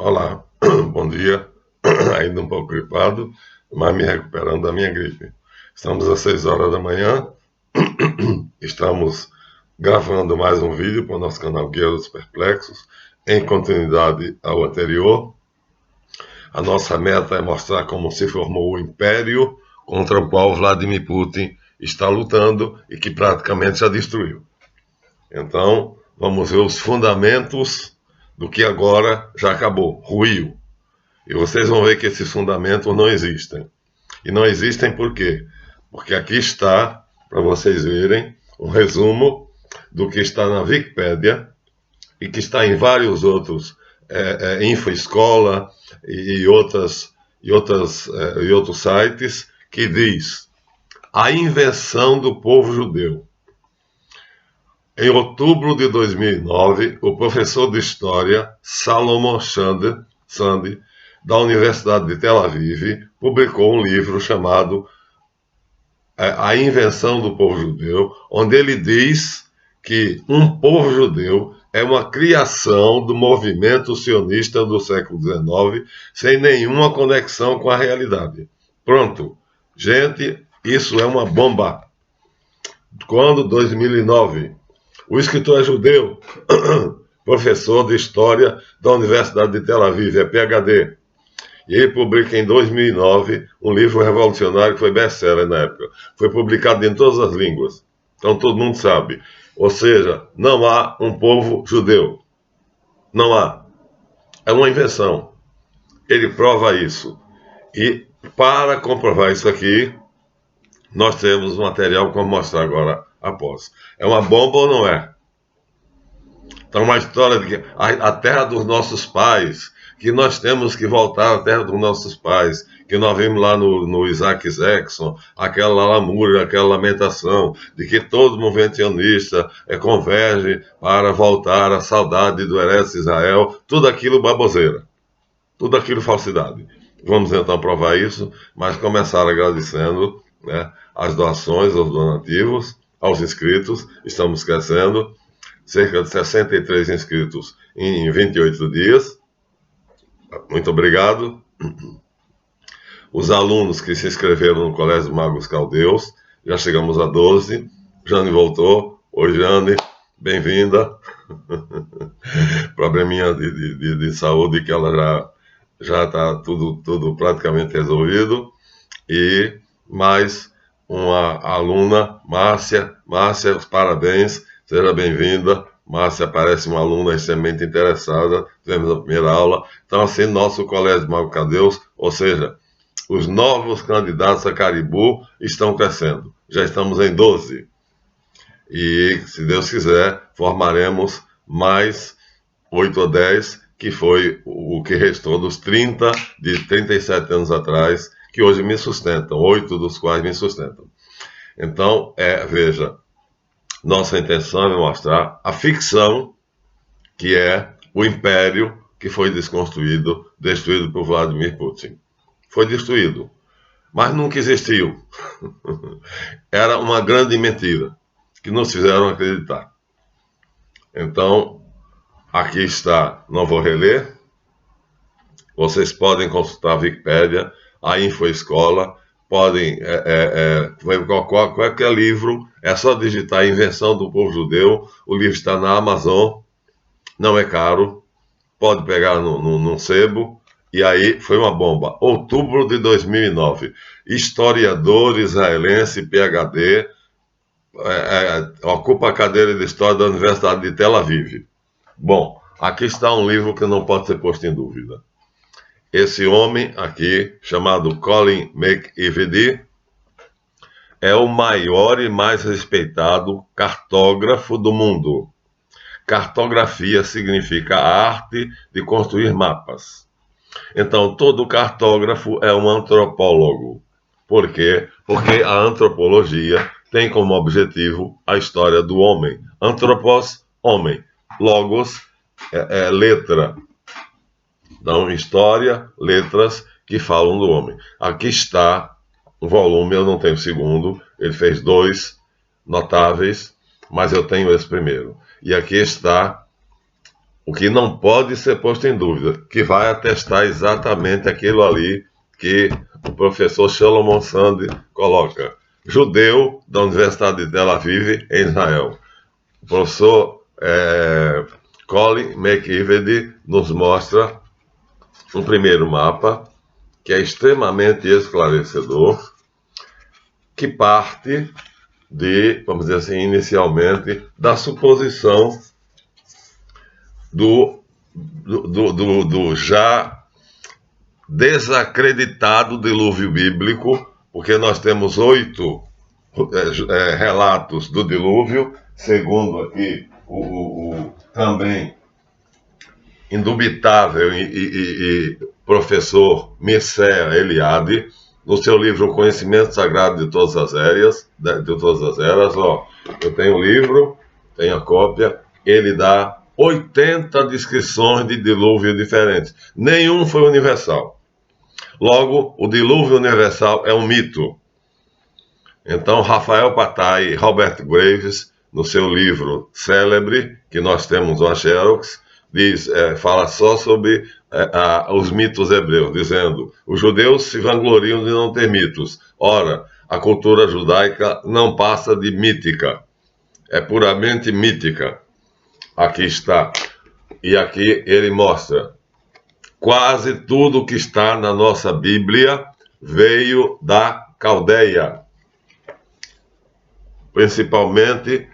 Olá, bom dia. Ainda um pouco gripado, mas me recuperando da minha gripe. Estamos às 6 horas da manhã, estamos gravando mais um vídeo para o nosso canal Guia dos Perplexos, em continuidade ao anterior. A nossa meta é mostrar como se formou o império contra o qual Vladimir Putin está lutando e que praticamente já destruiu. Então, vamos ver os fundamentos do que agora já acabou, ruiu. E vocês vão ver que esses fundamentos não existem. E não existem por quê? Porque aqui está, para vocês verem, um resumo do que está na Wikipédia e que está em vários outros InfoEscola e outros sites, que diz: a invenção do povo judeu. Em outubro de 2009, o professor de História Salomon Sandi, da Universidade de Tel Aviv, publicou um livro chamado A Invenção do Povo Judeu, onde ele diz que um povo judeu é uma criação do movimento sionista do século XIX, sem nenhuma conexão com a realidade. Pronto. Gente, isso é uma bomba. Quando 2009, o escritor é judeu, professor de História da Universidade de Tel Aviv, é PhD. E ele publica em 2009 um livro revolucionário que foi best-seller na época. Foi publicado em todas as línguas. Então todo mundo sabe. Ou seja, não há um povo judeu. Não há. É uma invenção. Ele prova isso. E para comprovar isso aqui, nós temos um material como mostrar agora após. É uma bomba ou não é? Então, uma história de que a terra dos nossos pais, que nós temos que voltar à terra dos nossos pais, que nós vimos lá no Isaac Jackson, aquela lamúria, aquela lamentação, de que todo movimento sionista converge para voltar à saudade do Eretz Israel, tudo aquilo baboseira, tudo aquilo falsidade. Vamos então provar isso, mas começar agradecendo, né, as doações, aos donativos, aos inscritos. Estamos crescendo, cerca de 63 inscritos em 28 dias. Muito obrigado. Os alunos que se inscreveram no Colégio Magos Caldeus, já chegamos a 12. Jane voltou. Oi, Jane, bem-vinda. Probleminha de saúde que ela já está tudo praticamente resolvido. E mais uma aluna, Márcia, os parabéns, seja bem-vinda. Márcia parece uma aluna extremamente interessada, tivemos a primeira aula. Então, assim, nosso Colégio Mago Caldeus, ou seja, os novos candidatos a Caribu estão crescendo. Já estamos em 12. E, se Deus quiser, formaremos mais 8 ou 10, que foi o que restou dos 30 de 37 anos atrás, que hoje me sustentam, 8 dos quais me sustentam. Então, veja, nossa intenção é mostrar a ficção, que é o império que foi desconstruído, destruído por Vladimir Putin. Foi destruído, mas nunca existiu. Era uma grande mentira, que nos fizeram acreditar. Então, aqui está, não vou reler. Vocês podem consultar a Wikipédia, a InfoEscola, podem qualquer livro, é só digitar Invenção do Povo Judeu, o livro está na Amazon, não é caro, pode pegar num sebo, e aí foi uma bomba. Outubro de 2009, historiador israelense, PhD, ocupa a cadeira de História da Universidade de Tel Aviv. Bom, aqui está um livro que não pode ser posto em dúvida. Esse homem aqui, chamado Colin McIvedy, é o maior e mais respeitado cartógrafo do mundo. Cartografia significa a arte de construir mapas. Então, todo cartógrafo é um antropólogo. Por quê? Porque a antropologia tem como objetivo a história do homem. Antropos, homem. Logos, letra. Então, história, letras que falam do homem. Aqui está um volume, eu não tenho o segundo, ele fez 2 notáveis, mas eu tenho esse primeiro. E aqui está o que não pode ser posto em dúvida, que vai atestar exatamente aquilo ali que o professor Shalom Sand coloca. Judeu da Universidade de Tel Aviv, em Israel. O professor Colin McIvedy nos mostra um primeiro mapa que é extremamente esclarecedor, que parte de, vamos dizer assim, inicialmente, da suposição do já desacreditado dilúvio bíblico, porque nós temos 8 relatos do dilúvio, segundo aqui o também indubitável e professor Mircea Eliade, no seu livro Conhecimento Sagrado de Todas as Eras, ó, eu tenho o livro, tenho a cópia, ele dá 80 descrições de dilúvio diferentes. Nenhum foi universal. Logo, o dilúvio universal é um mito. Então, Rafael Patai e Robert Graves, no seu livro célebre, que nós temos uma xerox, fala só sobre os mitos hebreus, dizendo: os judeus se vangloriam de não ter mitos. Ora, a cultura judaica não passa de mítica, é puramente mítica. Aqui está. E aqui ele mostra: quase tudo que está na nossa Bíblia veio da Caldeia, principalmente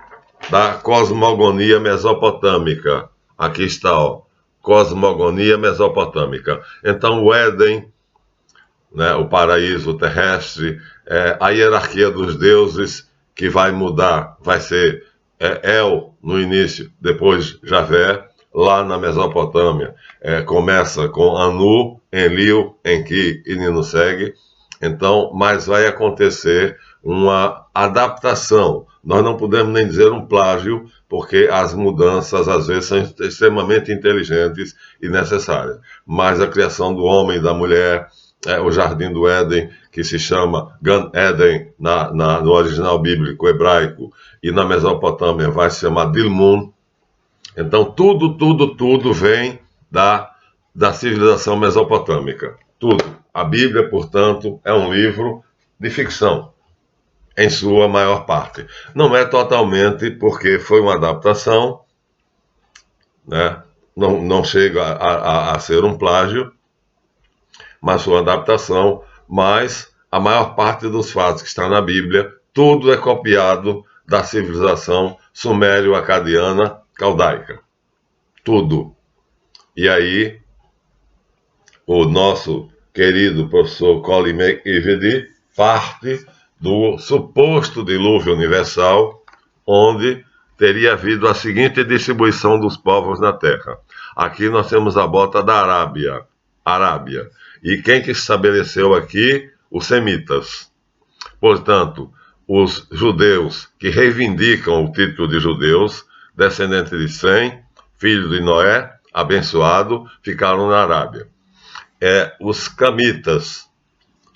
da cosmogonia mesopotâmica. Aqui está, ó, cosmogonia mesopotâmica. Então, o Éden, né, o paraíso terrestre, a hierarquia dos deuses que vai mudar, vai ser El no início, depois Javé, lá na Mesopotâmia. Começa com Anu, Enlil, Enki e Ninuseg. Então, mas vai acontecer uma adaptação. Nós não podemos nem dizer um plágio, porque as mudanças às vezes são extremamente inteligentes e necessárias. Mas a criação do homem e da mulher, o Jardim do Éden, que se chama Gan Eden no original bíblico hebraico, e na Mesopotâmia vai se chamar Dilmun. Então tudo vem da civilização mesopotâmica. Tudo. A Bíblia, portanto, é um livro de ficção, em sua maior parte. Não é totalmente, porque foi uma adaptação, né? Não chega a ser um plágio, mas foi uma adaptação. Mas a maior parte dos fatos que está na Bíblia, tudo é copiado da civilização sumério-acadiana caldaica. Tudo. E aí, o nosso querido professor Colin McIvedy parte do suposto dilúvio universal, onde teria havido a seguinte distribuição dos povos na Terra. Aqui nós temos a bota da Arábia. E quem que estabeleceu aqui? Os semitas. Portanto, os judeus que reivindicam o título de judeus, descendentes de Sem, filho de Noé, abençoado, ficaram na Arábia. Os camitas,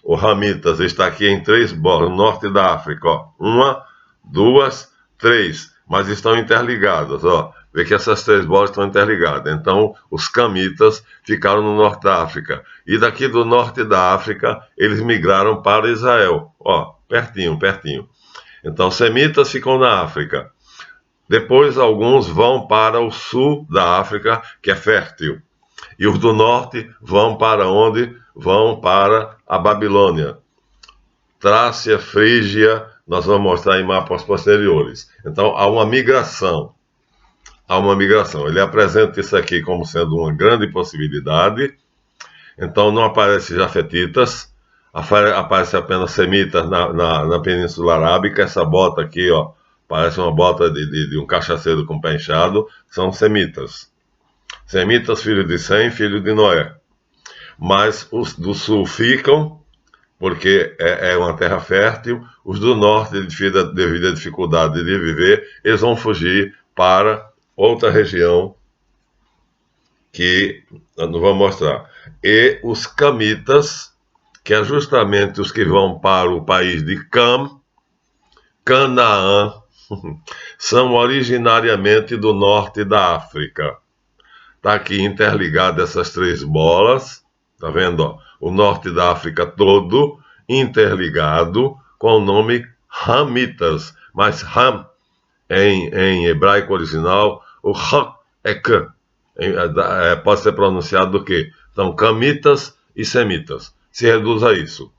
o Ramitas, está aqui em 3 bolas, no norte da África, ó. 1, 2, 3, mas estão interligadas, ó. Vê que essas 3 bolas estão interligadas. Então, os camitas ficaram no norte da África. E daqui do norte da África, eles migraram para Israel, ó, pertinho. Então, os semitas ficam na África. Depois, alguns vão para o sul da África, que é fértil. E os do norte vão para onde? Vão para a Babilônia. Trácia, Frígia, nós vamos mostrar em mapas posteriores. Então, há uma migração. Ele apresenta isso aqui como sendo uma grande possibilidade. Então, não aparece jafetitas, aparece apenas semitas na Península Arábica. Essa bota aqui, ó, parece uma bota de um cachaceiro com pé inchado, são semitas. Semitas, filho de Sem, filho de Noé. Mas os do sul ficam, porque é uma terra fértil. Os do norte, devido à dificuldade de viver, eles vão fugir para outra região que eu não vou mostrar. E os camitas, que é justamente os que vão para o país de Canaã, são originariamente do norte da África. Está aqui interligado essas três bolas, tá vendo? Ó? O norte da África todo interligado com o nome Hamitas, mas Ham em hebraico original, o H é K, pode ser pronunciado do quê? Então, camitas e semitas, se reduz a isso.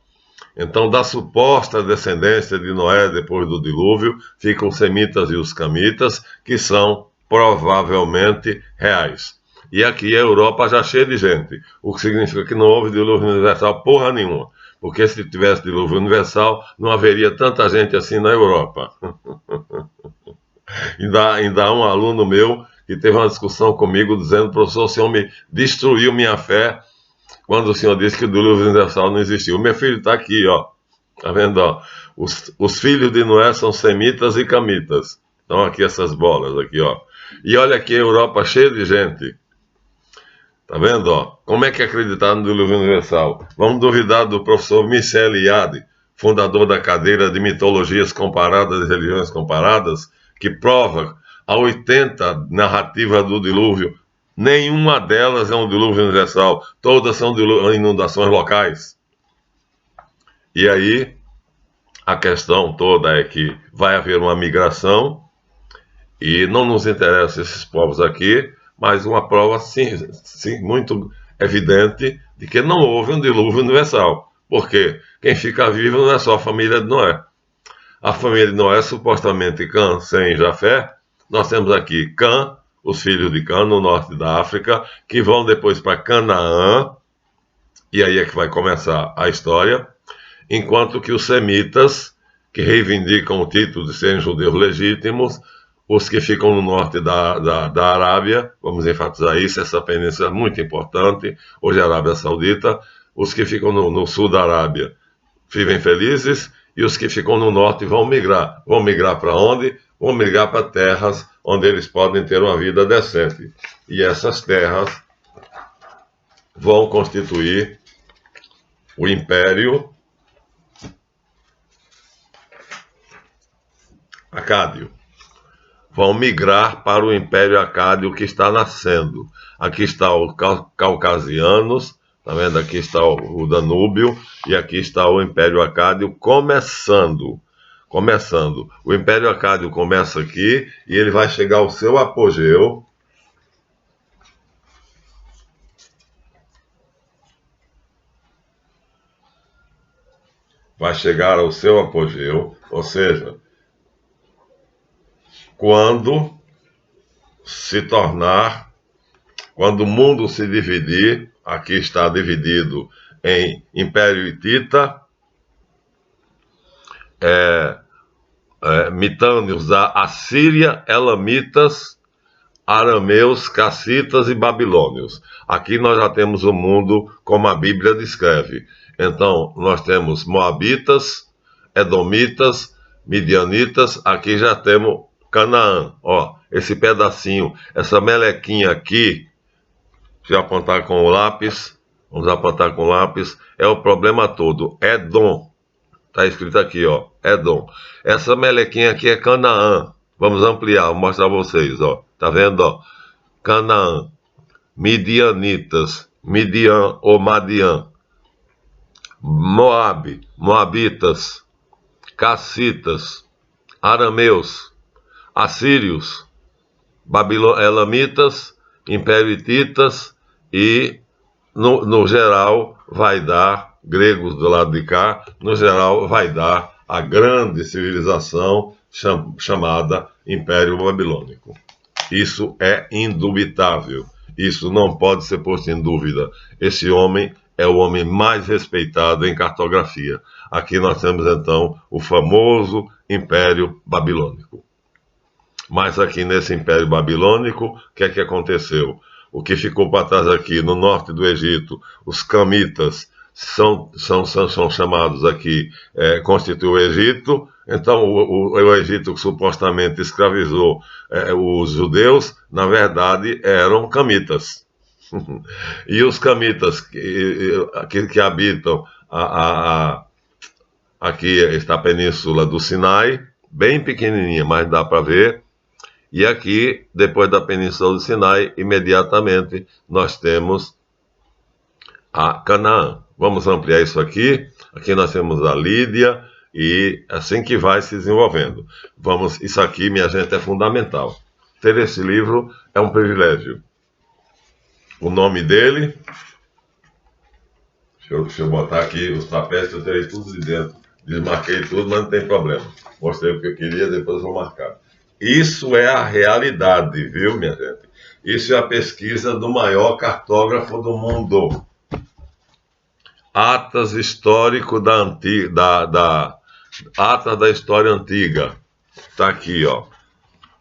Então, da suposta descendência de Noé depois do dilúvio, ficam os semitas e os camitas, que são provavelmente reais. E aqui a Europa já cheia de gente, o que significa que não houve dilúvio universal porra nenhuma. Porque se tivesse dilúvio universal, não haveria tanta gente assim na Europa. Ainda há um aluno meu que teve uma discussão comigo dizendo: professor, o senhor me destruiu minha fé quando o senhor disse que o dilúvio universal não existiu. O meu filho está aqui, ó. Tá vendo, ó? Os filhos de Noé são semitas e camitas. Então aqui essas bolas, aqui, ó. E olha aqui a Europa cheia de gente. Tá vendo, ó? Como é que acreditar no dilúvio universal? Vamos duvidar do professor Michel Eliade, fundador da cadeira de mitologias comparadas e religiões comparadas, que prova a 80 narrativas do dilúvio. Nenhuma delas é um dilúvio universal. Todas são inundações locais. E aí, a questão toda é que vai haver uma migração e não nos interessam esses povos aqui, mas uma prova sim, muito evidente de que não houve um dilúvio universal. Porque quem fica vivo não é só a família de Noé. A família de Noé, supostamente Cã, Sem e Jafé. Nós temos aqui Cã, os filhos de Cã, no norte da África, que vão depois para Canaã, e aí é que vai começar a história, enquanto que os semitas, que reivindicam o título de serem judeus legítimos, os que ficam no norte da Arábia, vamos enfatizar isso, essa península é muito importante, hoje é a Arábia Saudita, os que ficam no sul da Arábia vivem felizes, e os que ficam no norte vão migrar. Vão migrar para onde? Vão migrar para terras onde eles podem ter uma vida decente. E essas terras vão constituir o Império Acádio. Vão migrar para o Império Acádio que está nascendo. Aqui está os caucasianos, tá vendo? Aqui está o Danúbio e aqui está o Império Acádio começando. O Império Acádio começa aqui e ele vai chegar ao seu apogeu. Vai chegar ao seu apogeu, ou seja, quando o mundo se dividir, aqui está dividido em Império Hitita, mitâneos da Assíria, Elamitas, arameus, cassitas e babilônios. Aqui nós já temos o mundo como a Bíblia descreve. Então, nós temos moabitas, edomitas, midianitas, aqui já temos Canaã. Ó, esse pedacinho, essa melequinha aqui, se eu apontar com o lápis, vamos apontar com o lápis, é o problema todo. Edom. Está escrito aqui, ó, Edom. Essa melequinha aqui é Canaã. Vamos ampliar, vou mostrar para vocês, ó. Tá vendo, ó? Canaã, Midianitas, Midian ou Madian, Moabe, Moabitas, Cassitas, Arameus, Assírios, Elamitas, Império Hititas e, no geral, vai dar, gregos do lado de cá, no geral, vai dar a grande civilização chamada Império Babilônico. Isso é indubitável. Isso não pode ser posto em dúvida. Esse homem é o homem mais respeitado em cartografia. Aqui nós temos, então, o famoso Império Babilônico. Mas aqui nesse Império Babilônico, o que é que aconteceu? O que ficou para trás aqui, no norte do Egito, os camitas são chamados aqui, constituem o Egito. Então, o Egito que supostamente escravizou os judeus, na verdade, eram camitas. E os camitas que habitam aqui está a península do Sinai, bem pequenininha, mas dá para ver. E aqui, depois da Península do Sinai, imediatamente nós temos a Canaã. Vamos ampliar isso aqui. Aqui nós temos a Lídia e assim que vai se desenvolvendo. Isso aqui, minha gente, é fundamental. Ter esse livro é um privilégio. O nome dele... Deixa eu botar aqui os papéis que eu terei tudo de dentro. Desmarquei tudo, mas não tem problema. Mostrei o que eu queria, depois eu vou marcar. Isso é a realidade, viu, minha gente? Isso é a pesquisa do maior cartógrafo do mundo. Atlas histórico Atlas da História Antiga. Está aqui, ó.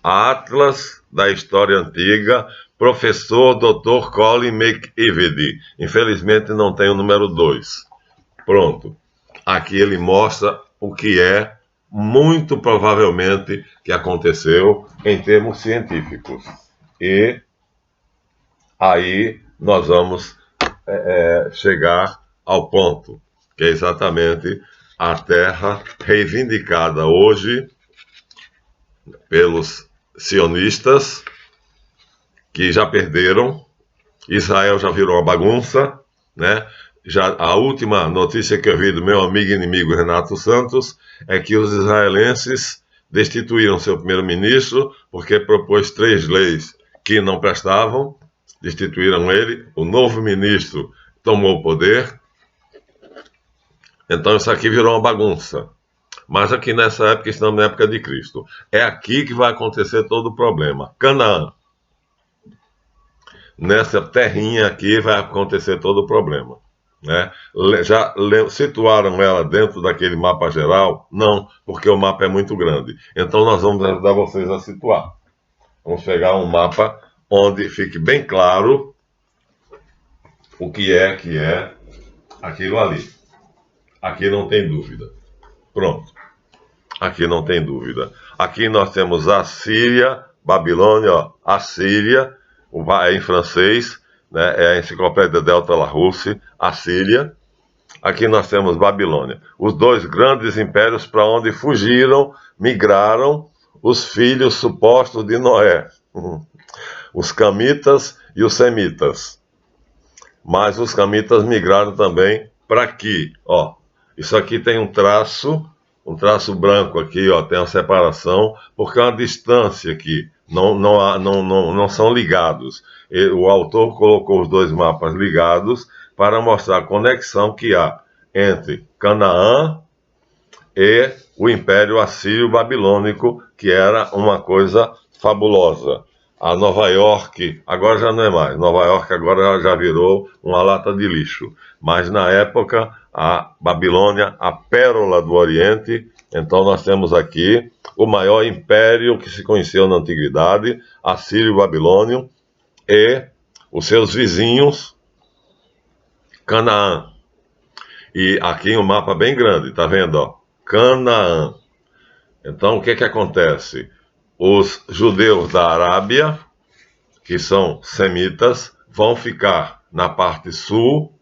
Atlas da História Antiga, professor Dr. Colin McEvedy. Infelizmente não tem o número 2. Pronto. Aqui ele mostra o que é, muito provavelmente, que aconteceu em termos científicos. E aí nós vamos chegar ao ponto, que é exatamente a terra reivindicada hoje pelos sionistas, que já perderam. Israel já virou uma bagunça, né? A última notícia que eu vi do meu amigo e inimigo Renato Santos é que os israelenses destituíram seu primeiro-ministro porque propôs 3 leis que não prestavam, destituíram ele, o novo ministro tomou o poder. Então isso aqui virou uma bagunça. Mas aqui nessa época, estamos na época de Cristo. É aqui que vai acontecer todo o problema. Canaã. Nessa terrinha aqui vai acontecer todo o problema. Né? Já situaram ela dentro daquele mapa geral? Não, porque o mapa é muito grande. Então nós vamos ajudar vocês a situar. Vamos pegar um mapa onde fique bem claro o que é aquilo ali. Aqui não tem dúvida. Pronto. Aqui não tem dúvida. Aqui nós temos a Síria, Babilônia, ó, Assíria, é em francês, né, é a enciclopédia Delta Larousse, Assíria. Aqui nós temos Babilônia. Os 2 grandes impérios para onde fugiram, migraram os filhos supostos de Noé. Os camitas e os semitas. Mas os camitas migraram também para aqui, ó. Isso aqui tem um traço branco aqui, ó, tem uma separação, porque é uma distância aqui, não são ligados. O autor colocou os 2 mapas ligados para mostrar a conexão que há entre Canaã e o Império Assírio-Babilônico, que era uma coisa fabulosa. A Nova York, agora já não é mais, Nova York agora já virou uma lata de lixo, mas na época a Babilônia, a pérola do Oriente. Então nós temos aqui o maior império que se conheceu na Antiguidade, Assírio-Babilônio, e os seus vizinhos, Canaã. E aqui um mapa bem grande, tá vendo? Ó? Canaã. Então o que acontece? Os judeus da Arábia, que são semitas, vão ficar na parte sul.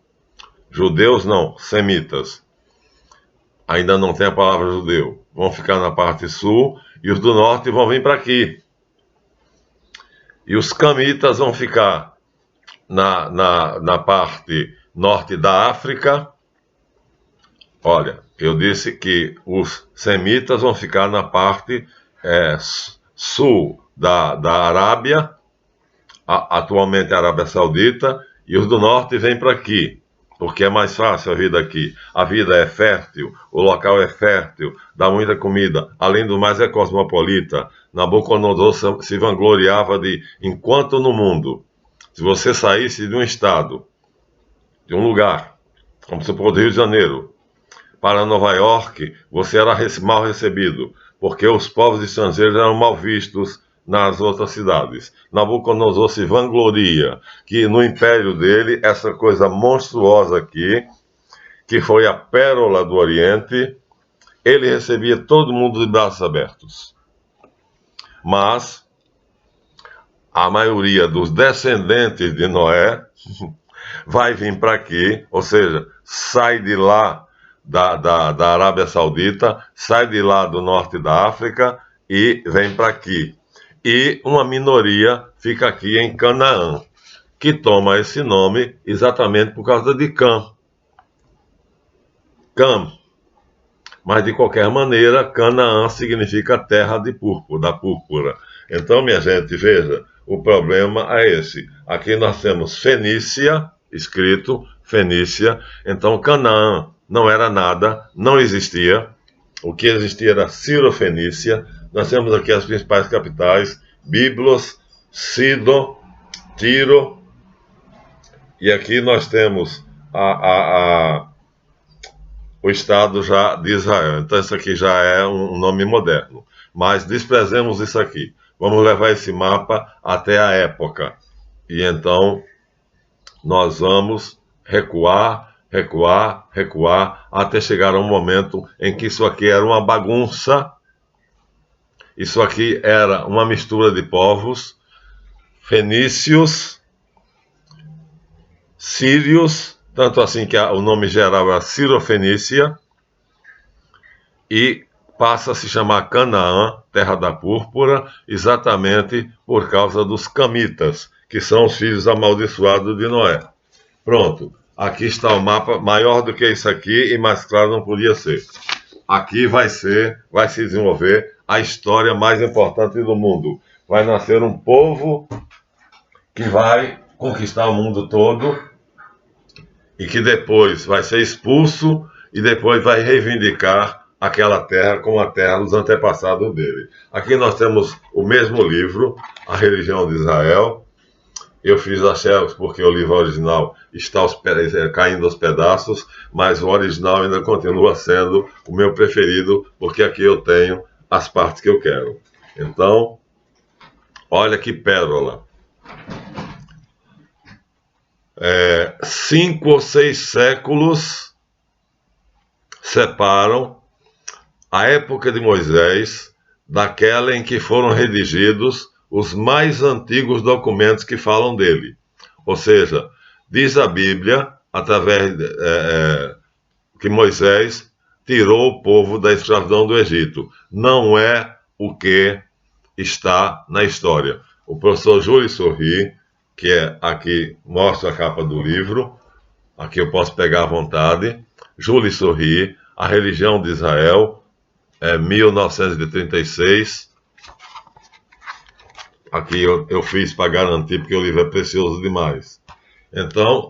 Judeus não, semitas. Ainda não tem a palavra judeu. Vão ficar na parte sul e os do norte vão vir para aqui. E os camitas vão ficar na parte norte da África. Olha, eu disse que os semitas vão ficar na parte sul da Arábia, atualmente a Arábia Saudita, e os do norte vêm para aqui. Porque é mais fácil a vida aqui. A vida é fértil, o local é fértil, dá muita comida. Além do mais, é cosmopolita. Nabucodonosor se vangloriava de, enquanto no mundo, se você saísse de um estado, de um lugar, como se for do Rio de Janeiro, para Nova York, você era mal recebido, porque os povos estrangeiros eram mal vistos nas outras cidades. Nabucodonosor se vangloria que no império dele, essa coisa monstruosa aqui, que foi a pérola do Oriente, ele recebia todo mundo de braços abertos. Mas a maioria dos descendentes de Noé vai vir para aqui, ou seja, sai de lá da Arábia Saudita, sai de lá do norte da África e vem para aqui. e uma minoria fica aqui em Canaã, que toma esse nome exatamente por causa de Cã. Cã. Mas, de qualquer maneira, Canaã significa terra de púrpura, da púrpura. Então, minha gente, veja, o problema é esse. Aqui nós temos Fenícia, escrito Fenícia. Então, Canaã não era nada, não existia. O que existia era Ciro-Fenícia. Nós temos aqui as principais capitais: Biblos, Sidon, Tiro. E aqui nós temos o Estado já de Israel. Então isso aqui já é um nome moderno. Mas desprezemos isso aqui. Vamos levar esse mapa até a época. E então nós vamos recuar, recuar, recuar, até chegar a um momento em que isso aqui era uma bagunça. Isso aqui era uma mistura de povos, fenícios, sírios, tanto assim que o nome geral é Ciro-Fenícia, e passa a se chamar Canaã, terra da púrpura, exatamente por causa dos camitas, que são os filhos amaldiçoados de Noé. Pronto, aqui está o mapa, maior do que isso aqui, e mais claro não podia ser. Aqui vai se desenvolver a história mais importante do mundo. Vai nascer um povo que vai conquistar o mundo todo e que depois vai ser expulso e depois vai reivindicar aquela terra como a terra dos antepassados dele. Aqui nós temos o mesmo livro, A Religião de Israel. Eu fiz a xerox porque o livro original está caindo aos pedaços, mas o original ainda continua sendo o meu preferido, porque aqui eu tenho as partes que eu quero. Então, olha que pérola. 5 ou 6 séculos separam a época de Moisés daquela em que foram redigidos os mais antigos documentos que falam dele. Ou seja, diz a Bíblia, através que Moisés tirou o povo da escravidão do Egito. Não é o que está na história. O professor Júlio Sorri, que aqui mostra a capa do livro, aqui eu posso pegar à vontade, Júlio Sorri, A Religião de Israel, 1936. Aqui eu fiz para garantir, porque o livro é precioso demais. Então,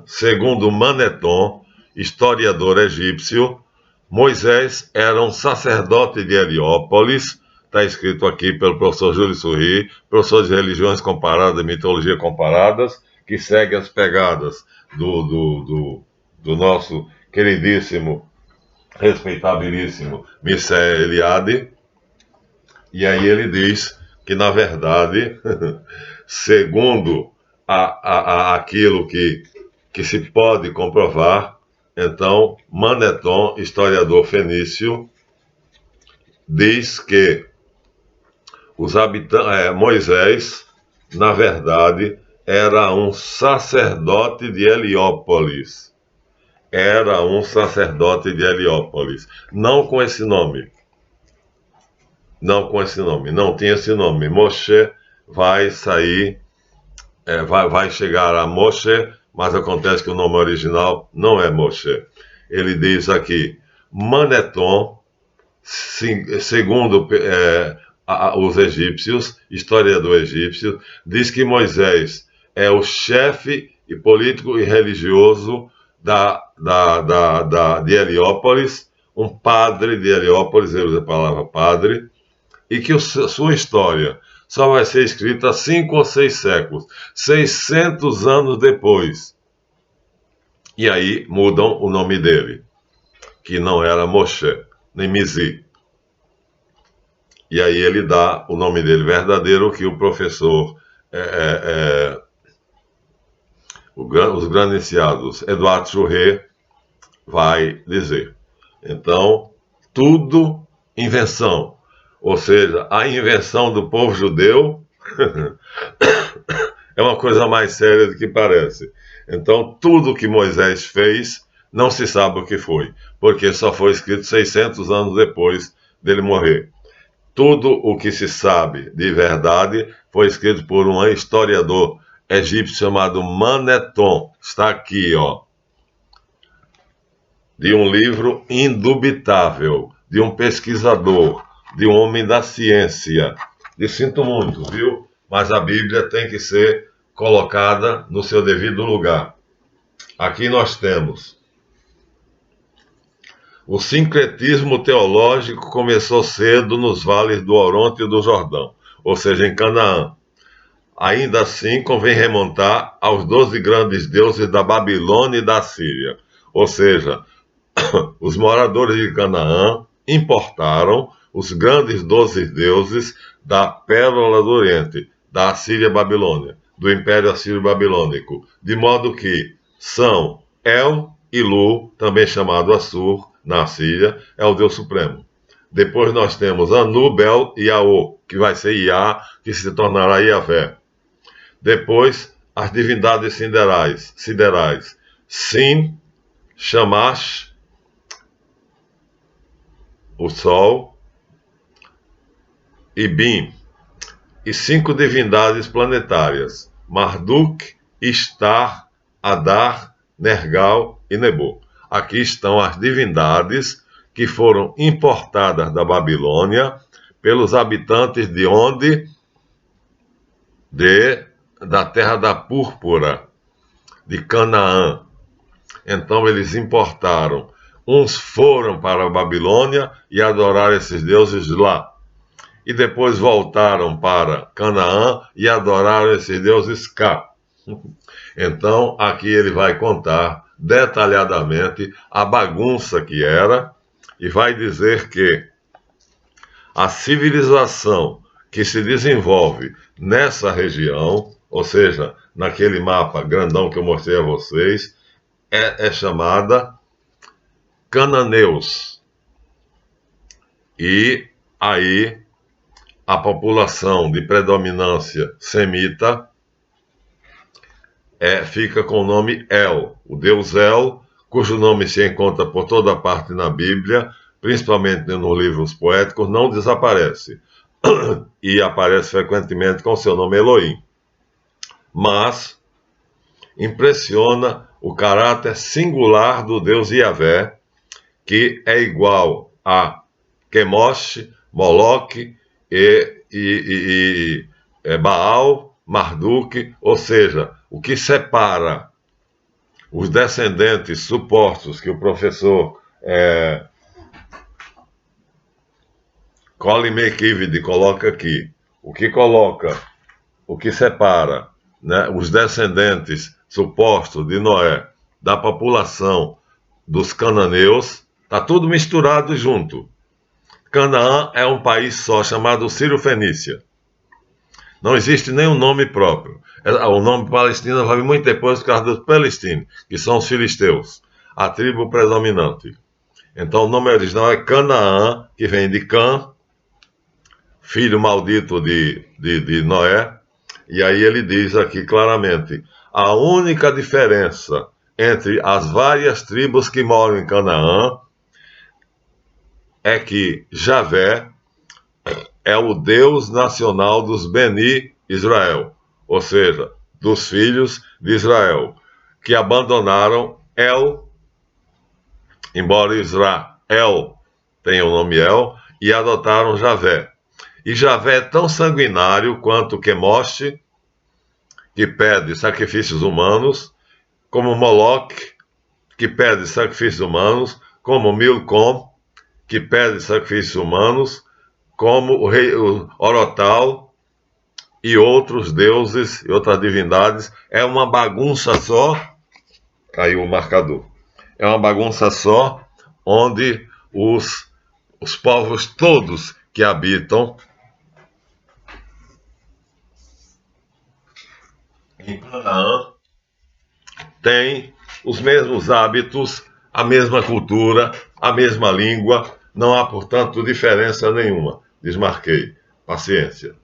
segundo Maneton, historiador egípcio, Moisés era um sacerdote de Heliópolis. Está escrito aqui pelo professor Júlio Sorri, professor de religiões comparadas, mitologia comparadas, que segue as pegadas do nosso queridíssimo, respeitabilíssimo Mircea Eliade. E aí ele diz que, na verdade, segundo aquilo que se pode comprovar, então Maneton, historiador fenício, diz que Moisés, na verdade, era um sacerdote de Heliópolis. Era um sacerdote de Heliópolis. Não com esse nome. Não com esse nome. Não tinha esse nome. Moshe vai sair, vai chegar a Moshe, mas acontece que o nome original não é Moshe. Ele diz aqui, Maneton, segundo os egípcios, historiador egípcio, diz que Moisés é o chefe e político e religioso de Heliópolis, um padre de Heliópolis, ele usa a palavra padre, e que sua história só vai ser escrita 5 ou 6 séculos, 600 anos depois. E aí mudam o nome dele, que não era Moshe, nem Mizi. E aí ele dá o nome dele verdadeiro, que o professor, os grandes iniciados, Eduardo Churré, vai dizer. Então, tudo invenção. Ou seja, a invenção do povo judeu é uma coisa mais séria do que parece. Então, tudo que Moisés fez, não se sabe o que foi, porque só foi escrito 600 anos depois dele morrer. Tudo o que se sabe de verdade foi escrito por um historiador egípcio chamado Maneton. Está aqui, ó. De um livro indubitável, de um pesquisador, de um homem da ciência. E sinto muito, viu? Mas a Bíblia tem que ser colocada no seu devido lugar. Aqui nós temos: o sincretismo teológico começou cedo nos vales do Oronte e do Jordão, ou seja, em Canaã. Ainda assim, convém remontar aos 12 grandes deuses da Babilônia e da Síria. Ou seja, os moradores de Canaã importaram os grandes 12 deuses da Pérola do Oriente, da Assíria Babilônia, do Império Assírio Babilônico, de modo que são El e Lu, também chamado Assur, na Assíria, é o Deus Supremo. Depois nós temos Anu, Bel e Iaô, que vai ser Iá, que se tornará Iavé. Depois, as divindades siderais, Sim, Shamash, o Sol, e Bim, e 5 divindades planetárias, Marduk, Ishtar, Adar, Nergal e Nebo. Aqui estão as divindades que foram importadas da Babilônia pelos habitantes de onde? Da terra da púrpura, de Canaã. Então eles importaram. Uns foram para a Babilônia e adoraram esses deuses lá. E depois voltaram para Canaã e adoraram esses deuses cá. Então, aqui ele vai contar detalhadamente a bagunça que era e vai dizer que a civilização que se desenvolve nessa região, ou seja, naquele mapa grandão que eu mostrei a vocês, é chamada cananeus. E aí a população de predominância semita fica com o nome El, o deus El, cujo nome se encontra por toda parte na Bíblia, principalmente nos livros poéticos, não desaparece. E aparece frequentemente com seu nome Elohim. Mas impressiona o caráter singular do deus Iavé, que é igual a Quemosh, Moloque e Baal, Marduk, ou seja, o que separa os descendentes supostos que o professor Colin McKivitt coloca aqui, o que separa, né, os descendentes supostos de Noé da população dos cananeus, está tudo misturado junto. Canaã é um país só, chamado Sírio-Fenícia. Não existe nenhum nome próprio. O nome Palestina vai vir muito depois por causa dos palestinos, que são os filisteus, a tribo predominante. Então o nome original é Canaã, que vem de Cã, filho maldito de Noé. E aí ele diz aqui claramente: a única diferença entre as várias tribos que moram em Canaã é que Javé é o Deus nacional dos Beni Israel, ou seja, dos filhos de Israel, que abandonaram El, embora Israel tenha o nome El, e adotaram Javé. E Javé é tão sanguinário quanto Quemosh, que pede sacrifícios humanos, como Moloque, que pede sacrifícios humanos, como Milcom, que pede sacrifícios humanos, como o Orotal e outros deuses e outras divindades. É uma bagunça só. Caiu o marcador. É uma bagunça só, onde os povos todos que habitam em Canaã têm os mesmos hábitos, a mesma cultura, a mesma língua. Não há, portanto, diferença nenhuma. Desmarquei. Paciência.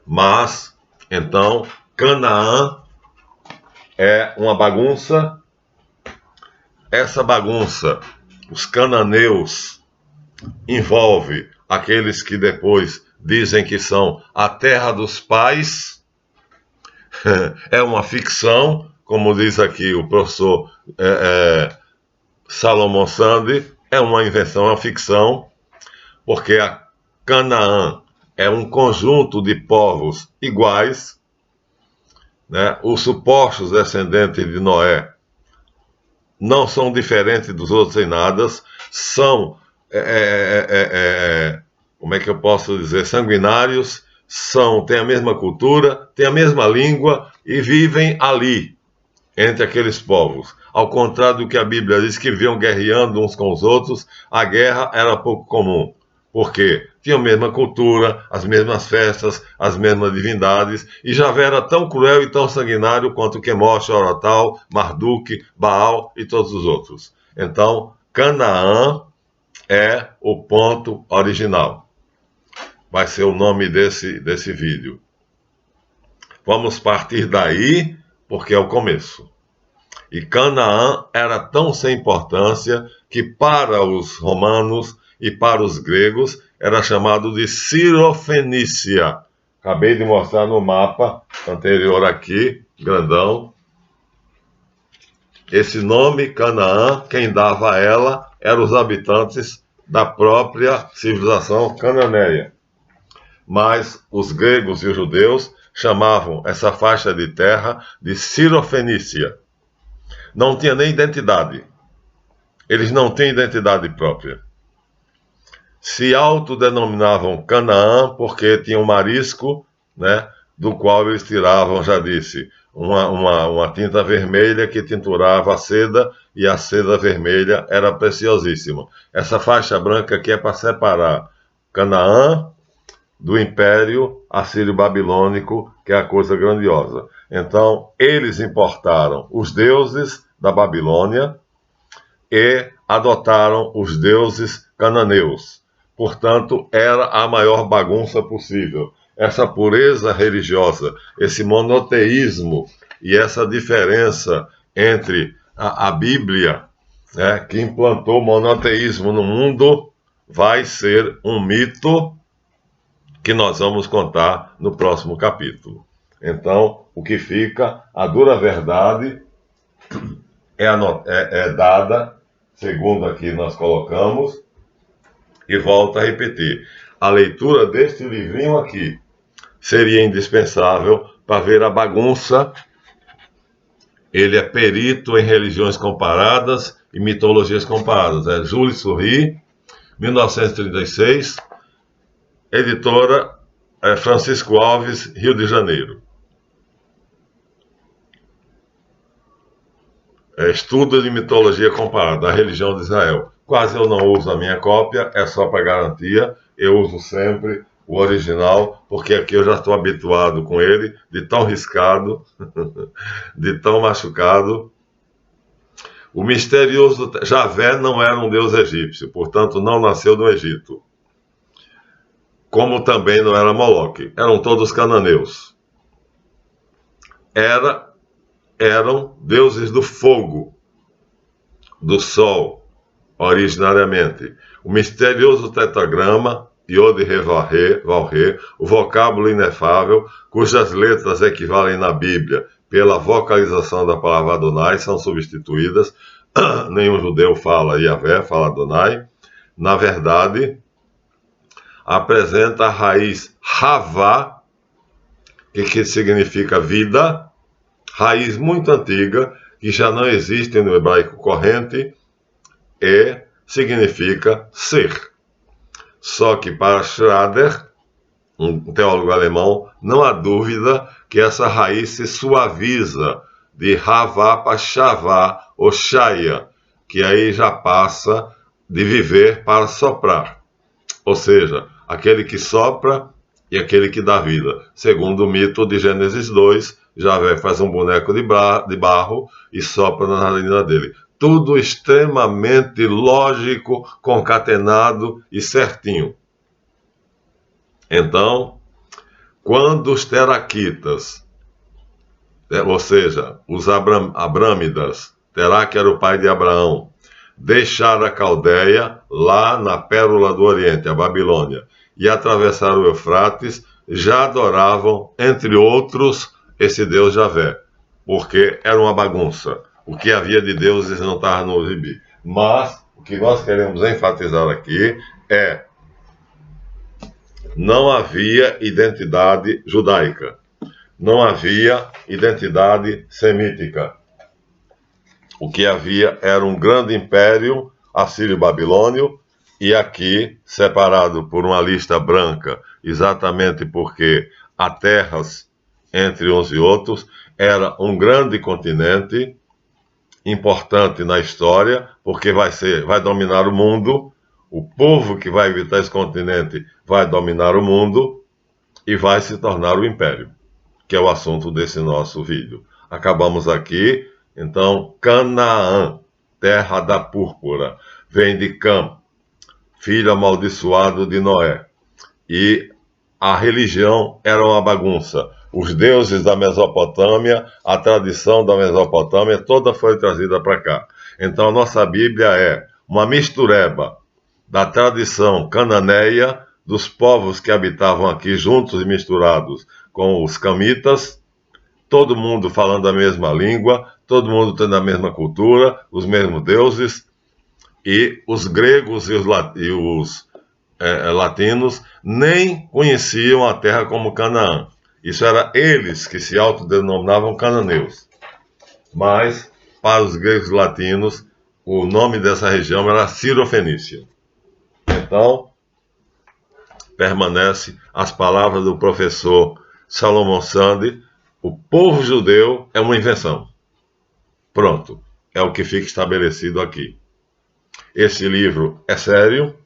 Mas, então, Canaã é uma bagunça. Essa bagunça, os cananeus, envolve aqueles que depois dizem que são a terra dos pais, é uma ficção, como diz aqui o professor Salomão Sande, é uma invenção, é uma ficção, porque a Canaã é um conjunto de povos iguais, né? Os supostos descendentes de Noé não são diferentes dos outros em nada, são, como é que eu posso dizer, sanguinários, têm a mesma cultura, têm a mesma língua e vivem ali, entre aqueles povos. Ao contrário do que a Bíblia diz, que viviam guerreando uns com os outros, a guerra era pouco comum. Por quê? Tinham a mesma cultura, as mesmas festas, as mesmas divindades, e Javé era tão cruel e tão sanguinário quanto Quemosh, Orotal, Marduk, Baal e todos os outros. Então, Canaã é o ponto original. Vai ser o nome desse vídeo. Vamos partir daí, porque é o começo. E Canaã era tão sem importância que para os romanos e para os gregos era chamado de Cirofenícia. Acabei de mostrar no mapa anterior aqui, grandão. Esse nome, Canaã, quem dava a ela eram os habitantes da própria civilização cananeia. Mas os gregos e os judeus chamavam essa faixa de terra de Cirofenícia. Não tinha nem identidade. Eles não tinham identidade própria. Se autodenominavam Canaã porque tinham um marisco, né, do qual eles tiravam, já disse, uma tinta vermelha que tinturava a seda, e a seda vermelha era preciosíssima. Essa faixa branca aqui é para separar Canaã do Império Assírio-Babilônico, que é a coisa grandiosa. Então, eles importaram os deuses da Babilônia e adotaram os deuses cananeus. Portanto, era a maior bagunça possível. Essa pureza religiosa, esse monoteísmo e essa diferença entre a Bíblia, né, que implantou monoteísmo no mundo, vai ser um mito que nós vamos contar no próximo capítulo. Então, o que fica, a dura verdade, é dada, segundo aqui nós colocamos, e volto a repetir, a leitura deste livrinho aqui seria indispensável para ver a bagunça. Ele é perito em religiões comparadas e mitologias comparadas. É Jules Soury, 1936, editora Francisco Alves, Rio de Janeiro. Estudo de mitologia comparada, da religião de Israel. Quase eu não uso a minha cópia, é só para garantia. Eu uso sempre o original, porque aqui eu já estou habituado com ele, de tão riscado, de tão machucado. O misterioso Javé não era um deus egípcio, portanto não nasceu no Egito. Como também não era Moloque, eram todos cananeus. Eram deuses do fogo, do sol, originariamente. O misterioso tetragrama, Yod-He-Vav-He, o vocábulo inefável, cujas letras equivalem na Bíblia pela vocalização da palavra Adonai, são substituídas. Nenhum judeu fala Yahvé, fala Adonai. Na verdade, apresenta a raiz Havá, que significa vida, raiz muito antiga, que já não existe no hebraico corrente, e significa ser. Só que para Schrader, um teólogo alemão, não há dúvida que essa raiz se suaviza de Havá para Shavá ou Shaya, que aí já passa de viver para soprar. Ou seja, aquele que sopra e aquele que dá vida. Segundo o mito de Gênesis 2, Javé faz um boneco de barro e sopra na narina dele. Tudo extremamente lógico, concatenado e certinho. Então, quando os teraquitas, ou seja, os abrâmidas, Teraque era o pai de Abraão, deixar a Caldeia, lá na Pérola do Oriente, a Babilônia, e atravessar o Eufrates, já adoravam, entre outros, esse Deus Javé, porque era uma bagunça. O que havia de deuses não estava no gibi. Mas o que nós queremos enfatizar aqui é: não havia identidade judaica, não havia identidade semítica. O que havia era um grande império assírio-babilônio, e aqui separado por uma lista branca, exatamente porque há terras entre uns e outros. Era um grande continente, importante na história, porque vai dominar o mundo. O povo que vai habitar esse continente vai dominar o mundo e vai se tornar o império, que é o assunto desse nosso vídeo. Acabamos aqui. Então, Canaã, terra da púrpura, vem de Cam, filho amaldiçoado de Noé. E a religião era uma bagunça. Os deuses da Mesopotâmia, a tradição da Mesopotâmia, toda foi trazida para cá. Então, a nossa Bíblia é uma mistureba da tradição cananeia, dos povos que habitavam aqui juntos e misturados com os camitas, todo mundo falando a mesma língua, todo mundo tendo a mesma cultura, os mesmos deuses, e os gregos e os latinos nem conheciam a terra como Canaã. Isso era eles que se autodenominavam cananeus. Mas, para os gregos e latinos, o nome dessa região era Cirofenícia. Então, permanece as palavras do professor Salomão Sande: o povo judeu é uma invenção. Pronto, é o que fica estabelecido aqui. Esse livro é sério,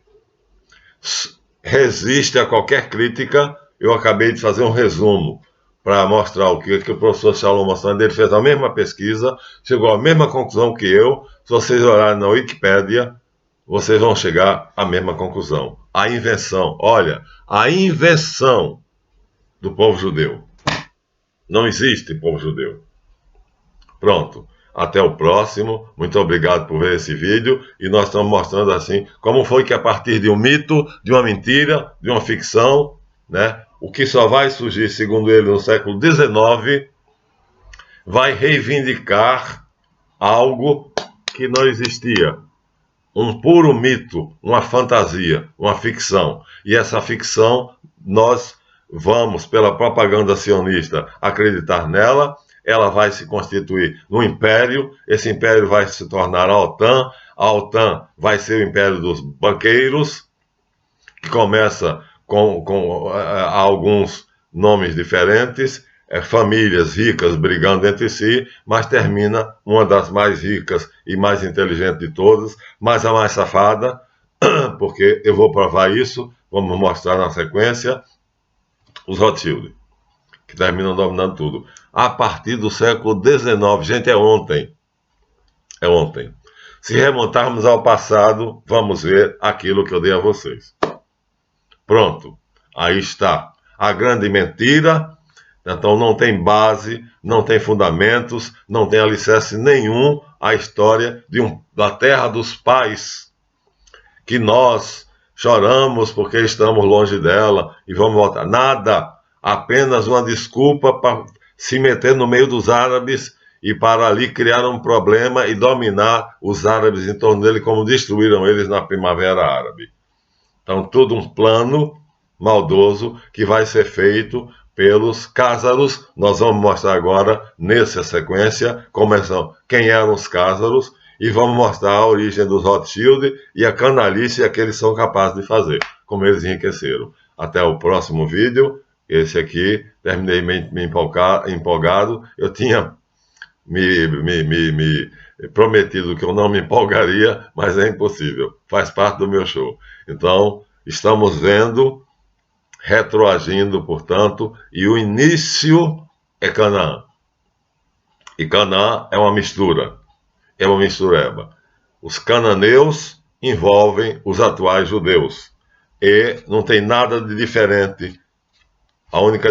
resiste a qualquer crítica. Eu acabei de fazer um resumo para mostrar o que o professor Salomão Sande, ele fez a mesma pesquisa, chegou à mesma conclusão que eu. Se vocês olharem na Wikipédia, vocês vão chegar à mesma conclusão. A invenção, olha, a invenção do povo judeu. Não existe povo judeu. Pronto. Até o próximo. Muito obrigado por ver esse vídeo. E nós estamos mostrando assim como foi que, a partir de um mito, de uma mentira, de uma ficção, né, o que só vai surgir, segundo ele, no século XIX, vai reivindicar algo que não existia. Um puro mito, uma fantasia, uma ficção. E essa ficção, nós vamos, pela propaganda sionista, acreditar nela. Ela vai se constituir num império. Esse império vai se tornar a OTAN vai ser o império dos banqueiros, que começa com alguns nomes diferentes, famílias ricas brigando entre si, mas termina uma das mais ricas e mais inteligentes de todas, mas a mais safada, porque eu vou provar isso, vamos mostrar na sequência, os Rothschild, que terminam dominando tudo. A partir do século XIX, gente, é ontem. É ontem. Se remontarmos ao passado, vamos ver aquilo que eu dei a vocês. Pronto, aí está. A grande mentira. Então não tem base, não tem fundamentos, não tem alicerce nenhum a história da terra dos pais, que nós choramos porque estamos longe dela e vamos voltar. Nada, apenas uma desculpa para se meter no meio dos árabes e para ali criar um problema e dominar os árabes em torno dele, como destruíram eles na Primavera Árabe. Então, tudo um plano maldoso que vai ser feito pelos cázaros. Nós vamos mostrar agora, nessa sequência, quem eram os cázaros, e vamos mostrar a origem dos Rothschild e a canalice que eles são capazes de fazer, como eles enriqueceram. Até o próximo vídeo. Esse aqui, terminei me empolgado. Eu tinha me prometido que eu não me empolgaria, mas é impossível. Faz parte do meu show. Então, estamos vendo, retroagindo, portanto, e o início é Canaã. E Canaã é uma mistura, é uma mistureba. Os cananeus envolvem os atuais judeus. E não tem nada de diferente. A única